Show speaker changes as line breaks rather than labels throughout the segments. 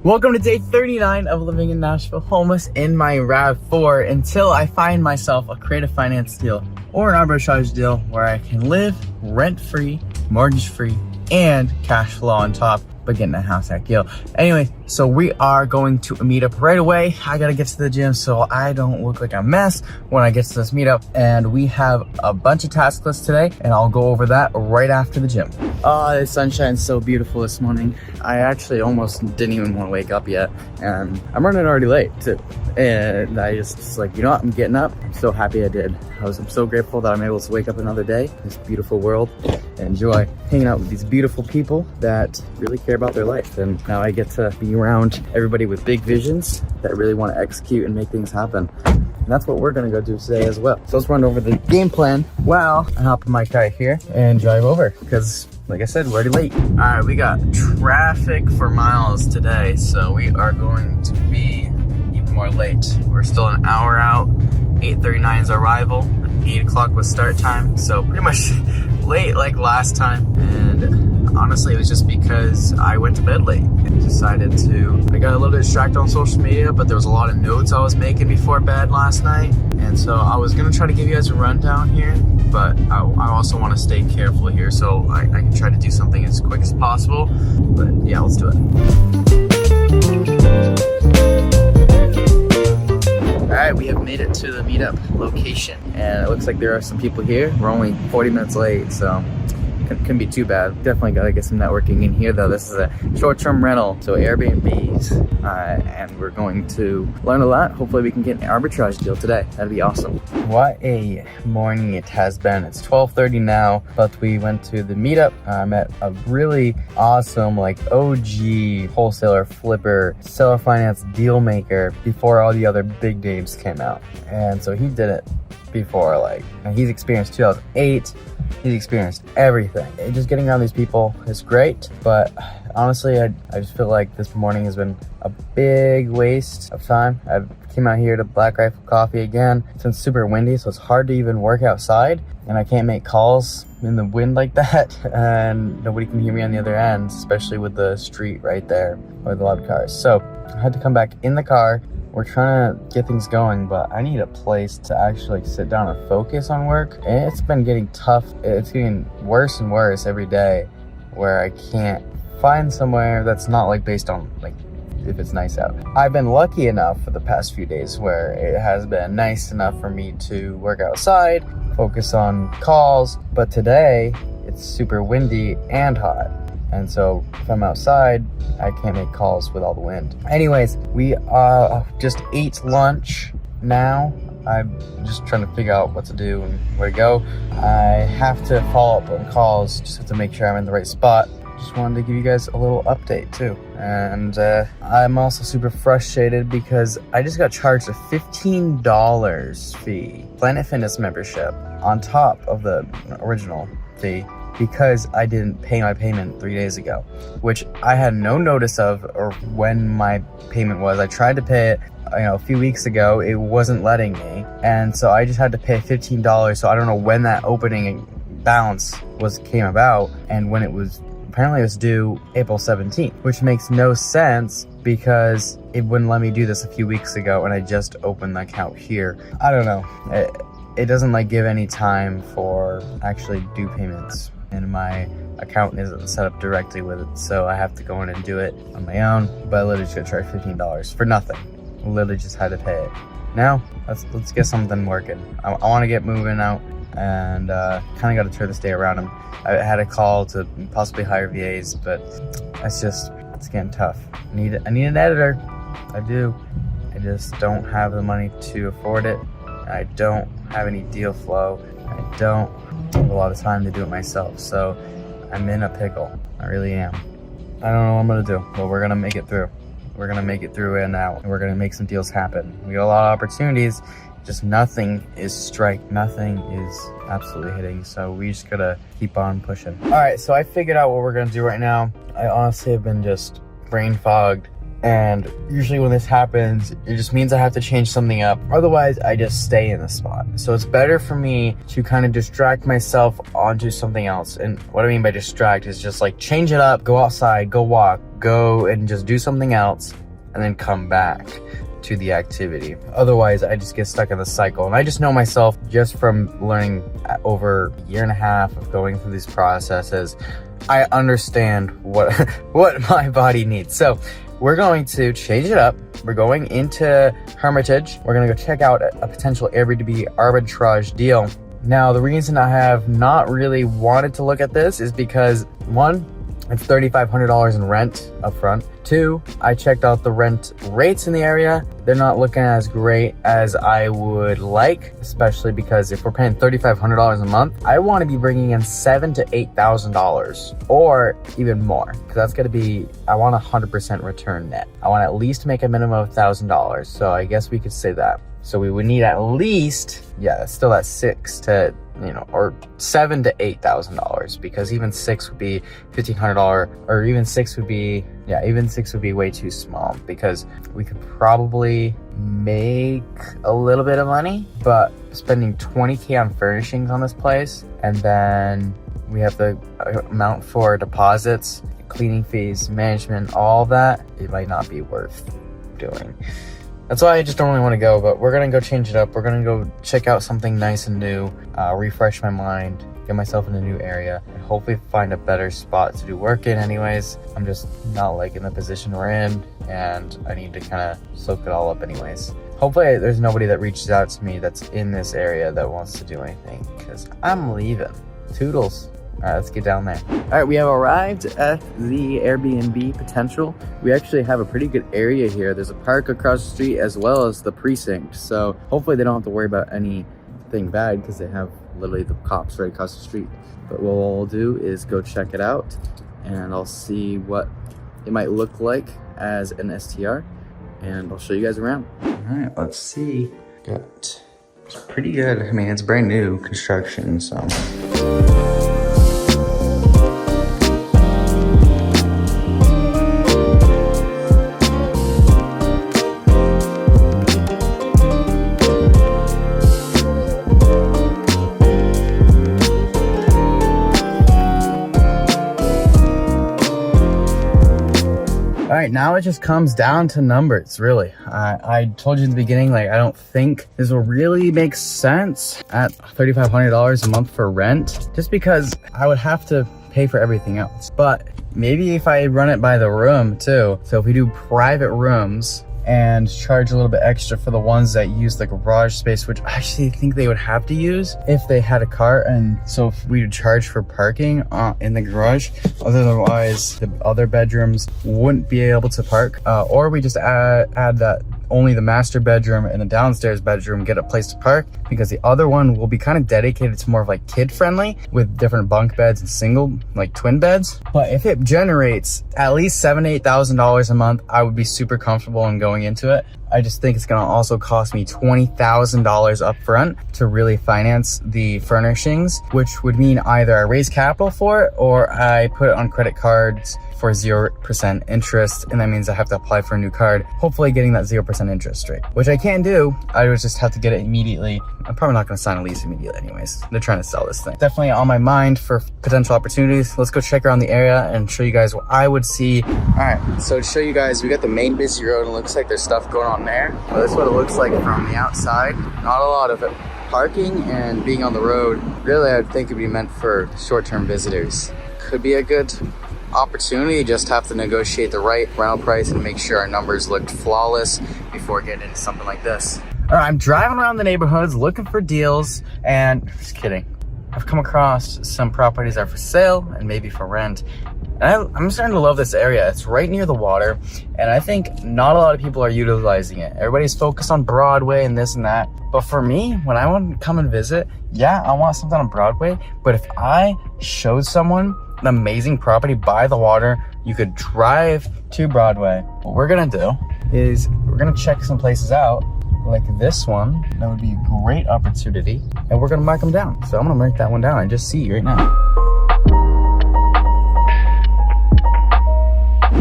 Welcome to day 39 of living in Nashville, homeless in my RAV4 until I find myself a creative finance deal or an arbitrage deal where I can live rent-free, mortgage-free, and cash flow on top, but getting a house at Gil. Anyway, so we are going to a meetup right away. I gotta get to the gym so I don't look like a mess when I get to this meetup. And we have a bunch of task lists today, and I'll go over that right after the gym. Oh, the sunshine's so beautiful this morning. I actually almost didn't even want to wake up yet, and I'm running already late too. And I just like, you know what, I'm getting up. I'm so happy I did. I'm so grateful that I'm able to wake up another day, this beautiful world, and enjoy hanging out with these beautiful people that really care about their life. And now I get to be around everybody with big visions that really want to execute and make things happen. And that's what we're gonna go do today as well. So let's run over the game plan while I hop in my car here and drive over, because like I said, we're already late. All right, we got traffic for miles today, so we are going to be even more late. We're still an hour out. 8:39 is arrival. 8 o'clock was start time, so pretty much late like last time. And honestly, it was just because I went to bed late and decided to. I got a little distracted on social media, but there was a lot of notes I was making before bed last night, and so I was gonna try to give you guys a rundown here, but I also want to stay careful here, so I can try to do something as quick as possible. But yeah, let's do it. Alright, we have made it to the meetup location, and it looks like there are some people here. We're only 40 minutes late, so couldn't be too bad. Definitely gotta get some networking in here though. This is a short-term rental, so Airbnbs, and we're going to learn a lot. Hopefully we can get an arbitrage deal today. That'd be awesome. What a morning it has been. It's 12:30 now, but we went to the meetup. Met a really awesome like OG wholesaler, flipper, seller finance deal maker before all the other big names came out. And so he did it before, like, he's experienced 2008. He's experienced everything. Just getting around these people is great, but honestly, I just feel like this morning has been a big waste of time. I came out here to Black Rifle Coffee again. It's been super windy, so it's hard to even work outside, and I can't make calls in the wind like that, and nobody can hear me on the other end, especially with the street right there with a lot of cars. So I had to come back in the car. We're trying to get things going, but I need a place to actually sit down and focus on work. And it's been getting tough. It's getting worse and worse every day, where I can't find somewhere that's not like based on like if it's nice out. I've been lucky enough for the past few days where it has been nice enough for me to work outside, focus on calls, but today it's super windy and hot. And so if I'm outside, I can't make calls with all the wind. Anyways, we just ate lunch now. I'm just trying to figure out what to do and where to go. I have to follow up on calls, just have to make sure I'm in the right spot. Just wanted to give you guys a little update too. And I'm also super frustrated because I just got charged a $15 fee, Planet Fitness membership, on top of the original fee, because I didn't pay my payment 3 days ago, which I had no notice of or when my payment was. I tried to pay it, a few weeks ago. It wasn't letting me, and so I just had to pay $15. So I don't know when that opening balance came about, and when it was. Apparently it was due April 17th, which makes no sense because it wouldn't let me do this a few weeks ago, and I just opened the account here. I don't know. It doesn't like give any time for actually due payments, and my account isn't set up directly with it, so I have to go in and do it on my own. But I literally just got charged $15 for nothing. I literally just had to pay it. Now let's get something working. I want to get moving out, and kind of got to turn this day around. I had a call to possibly hire VAs, but it's getting tough. I need an editor. I do. I just don't have the money to afford it. I don't have any deal flow. I don't have a lot of time to do it myself. So I'm in a pickle. I really am. I don't know what I'm gonna do, but we're gonna make it through. We're gonna make it through and out, and we're gonna make some deals happen. We got a lot of opportunities, just nothing is nothing is absolutely hitting, so we just gotta keep on pushing. All right, so I figured out what we're gonna do right now. I honestly have been just brain fogged And usually when this happens, it just means I have to change something up. Otherwise, I just stay in the spot. So it's better for me to kind of distract myself onto something else. And what I mean by distract is just like change it up, go outside, go walk, go and just do something else, and then come back to the activity. Otherwise, I just get stuck in the cycle. And I just know myself just from learning over a year and a half of going through these processes, I understand what my body needs. So we're going to change it up. We're going into Hermitage. We're gonna go check out a potential Airbnb arbitrage deal. Now, the reason I have not really wanted to look at this is because, one, it's $3,500 in rent up front. Two, I checked out the rent rates in the area. They're not looking as great as I would like, especially because if we're paying $3,500 a month, I want to be bringing in $7,000 to $8,000 or even more, because that's going to be, I want 100% return net. I want to at least make a minimum of $1,000. So I guess we could say that. So we would need at least, yeah, it's still at or $7,000 to $8,000, because even $6,000 would be $1,500, or even $6,000 would be way too small, because we could probably make a little bit of money, but spending $20K on furnishings on this place, and then we have the amount for deposits, cleaning fees, management, all that, it might not be worth doing. That's why I just don't really want to go, but we're going to go change it up. We're going to go check out something nice and new, refresh my mind, get myself in a new area, and hopefully find a better spot to do work in anyways. I'm just not liking the position we're in, and I need to kind of soak it all up anyways. Hopefully there's nobody that reaches out to me that's in this area that wants to do anything, because I'm leaving. Toodles. All right, let's get down there. All right, we have arrived at the Airbnb potential. We actually have a pretty good area here. There's a park across the street as well as the precinct. So hopefully they don't have to worry about anything bad, because they have literally the cops right across the street. But what we'll do is go check it out, and I'll see what it might look like as an STR, and I'll show you guys around. All right, let's see. It's pretty good. I mean, it's brand new construction, so. All right, now it just comes down to numbers, really. I told you in the beginning, like, I don't think this will really make sense at $3,500 a month for rent, just because I would have to pay for everything else. But maybe if I run it by the room too, so if we do private rooms and charge a little bit extra for the ones that use the garage space, which I actually think they would have to use if they had a car. And so if we would charge for parking in the garage, otherwise the other bedrooms wouldn't be able to park, or we just add that only the master bedroom and the downstairs bedroom get a place to park, because the other one will be kind of dedicated to more of like kid friendly with different bunk beds and single, like twin beds. But if it generates at least $7,000 to $8,000 a month, I would be super comfortable in going into it. I just think it's gonna also cost me $20,000 up front to really finance the furnishings, which would mean either I raise capital for it or I put it on credit cards for 0% interest, and that means I have to apply for a new card, hopefully getting that 0% interest rate, which I can do. I would just have to get it immediately. I'm probably not gonna sign a lease immediately anyways. They're trying to sell this thing. Definitely on my mind for potential opportunities. Let's go check around the area and show you guys what I would see. All right, so to show you guys, we got the main busy road, and it looks like there's stuff going on there. Well, this is what it looks like from the outside. Not a lot of it. Parking and being on the road, really I would think it'd be meant for short-term visitors. Could be a good opportunity, just have to negotiate the right rental price and make sure our numbers looked flawless before getting into something like this. All right, I'm driving around the neighborhoods looking for deals, and just kidding, I've come across some properties that are for sale and maybe for rent. And I'm starting to love this area. It's right near the water, and I think not a lot of people are utilizing it. Everybody's focused on Broadway and this and that. But for me, when I want to come and visit, yeah, I want something on Broadway. But if I showed someone an amazing property by the water, you could drive to Broadway. What we're gonna do is we're gonna check some places out, like this one. That would be a great opportunity, and we're gonna mark them down. So I'm gonna mark that one down and just see right now.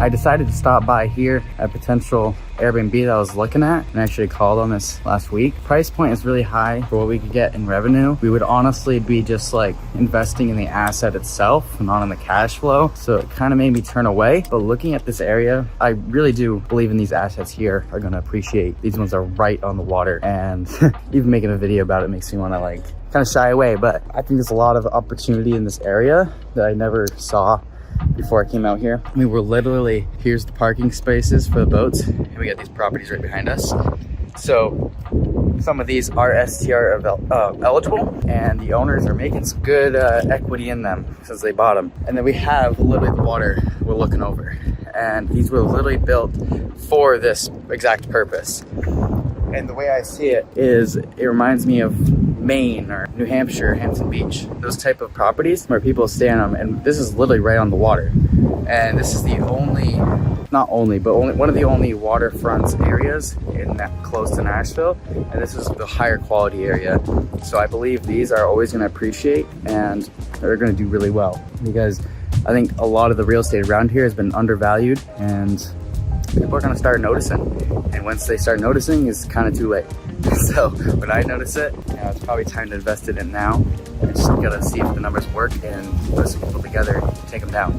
I decided to stop by here at potential Airbnb that I was looking at, and I actually called on this last week. Price point is really high for what we could get in revenue. We would honestly be just like investing in the asset itself, not in the cash flow. So it kind of made me turn away. But looking at this area, I really do believe in these assets here are gonna appreciate. These ones are right on the water, and even making a video about it makes me wanna like kind of shy away. But I think there's a lot of opportunity in this area that I never saw before I came out here. I mean, we're literally, here's the parking spaces for the boats, and we got these properties right behind us. So some of these are STR eligible, and the owners are making some good equity in them since they bought them. And then we have literally the water we're looking over, and these were literally built for this exact purpose. And the way I see it is, it reminds me of Maine or New Hampshire, Hampton Beach, those type of properties where people stay on them. And this is literally right on the water. And this is the only, not only, but only one of the only waterfront areas in that close to Nashville. And this is the higher quality area. So I believe these are always going to appreciate, and they're going to do really well, because I think a lot of the real estate around here has been undervalued, and people are going to start noticing. And once they start noticing, it's kind of too late. So when I notice it, it's probably time to invest in it now. I just gotta see if the numbers work and put some people together and take them down.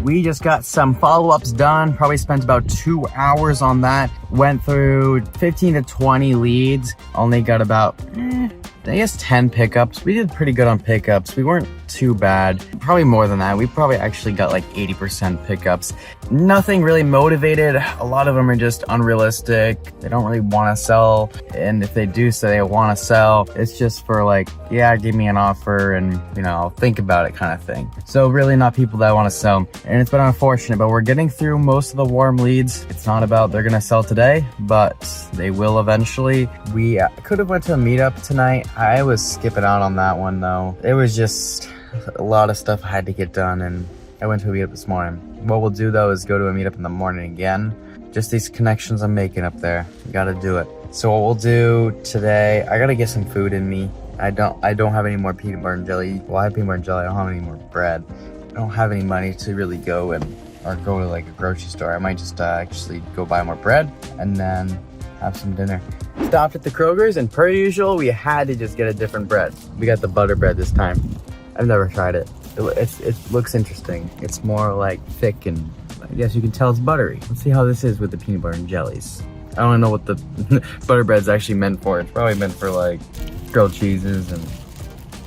We just got some follow-ups done. Probably spent about 2 hours on that. Went through 15 to 20 leads. Only got about, I guess 10 pickups. We did pretty good on pickups. We weren't too bad. Probably more than that. We probably actually got like 80% pickups. Nothing really motivated. A lot of them are just unrealistic. They don't really want to sell. And if they do say they want to sell, it's just for like, yeah, give me an offer and, you know, I'll think about it kind of thing. So really not people that want to sell. And it's been unfortunate, but we're getting through most of the warm leads. It's not about they're going to sell today, but they will eventually. We could have went to a meetup tonight. I was skipping out on that one though. It was just a lot of stuff I had to get done, and I went to a meetup this morning. What we'll do though is go to a meetup in the morning again. Just these connections I'm making up there. Gotta do it. So what we'll do today, I gotta get some food in me. I don't have any more peanut butter and jelly. Well, I have peanut butter and jelly. I don't have any more bread. I don't have any money to really go to like a grocery store. I might just actually go buy more bread and then have some dinner. Stopped at the Kroger's, and per usual, we had to just get a different bread. We got the butter bread this time. I've never tried it. It looks interesting. It's more like thick, and I guess you can tell it's buttery. Let's see how this is with the peanut butter and jellies. I don't know what the butter bread's actually meant for. It's probably meant for like grilled cheeses and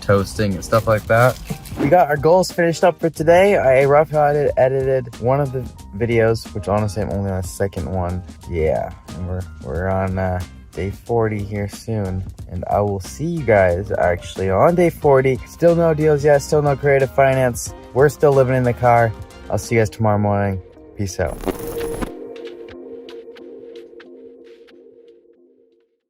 toasting and stuff like that. We got our goals finished up for today. I rough edited one of the videos, which honestly I'm only on the second one. Yeah, and we're on day 40 here soon, and I will see you guys actually on day 40. Still no deals yet, still no creative finance. We're still living in the car. I'll see you guys tomorrow morning. Peace out.